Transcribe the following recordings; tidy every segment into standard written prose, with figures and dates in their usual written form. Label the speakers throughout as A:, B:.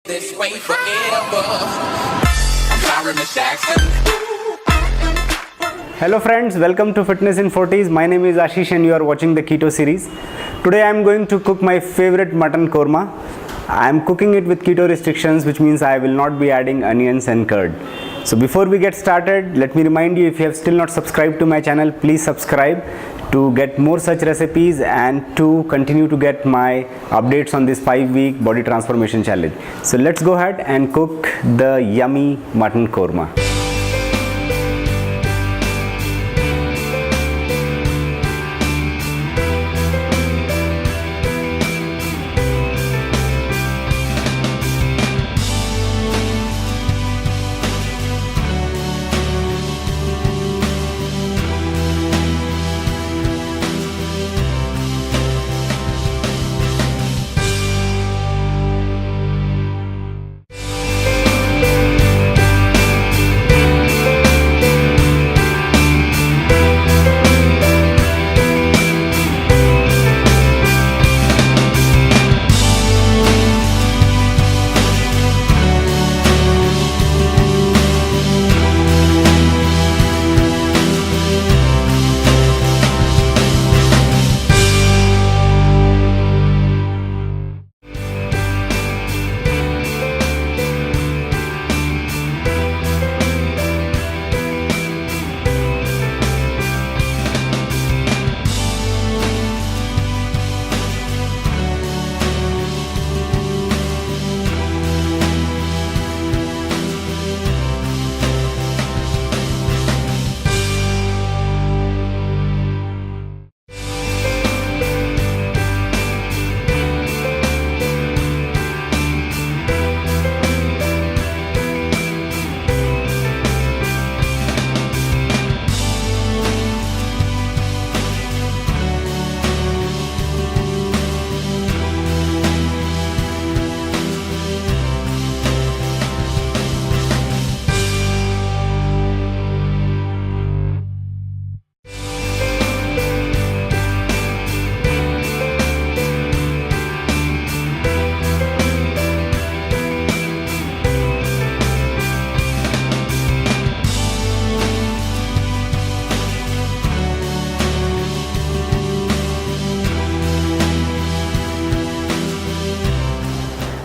A: This way forever.
B: Hello friends, welcome to Fitness in 40s. My name is Ashish and you are watching the Keto series. Today I am going to cook my favorite mutton korma. I am cooking it with keto restrictions, which means I will not be adding onions and curd. So before we get started, let me remind you, if you have still not subscribed to my channel, please subscribe to get more such recipes and to continue to get my updates on this 5-week body transformation challenge. So let's go ahead and cook the yummy mutton korma.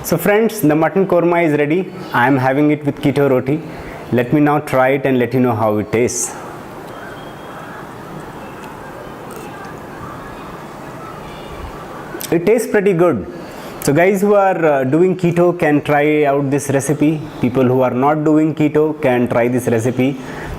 B: So friends, the mutton korma is ready. I am having it with keto roti. Let me now try it and let you know how it tastes. It tastes pretty good. So guys who are doing keto can try out this recipe. People who are not doing keto can try this recipe,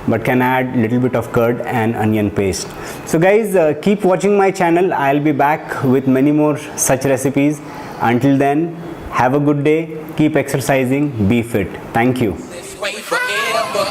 B: but can add little bit of curd and onion paste. So guys, keep watching my channel. I'll be back with many more such recipes. Until then, have a good day, keep exercising, be fit. Thank you.
A: This way forever.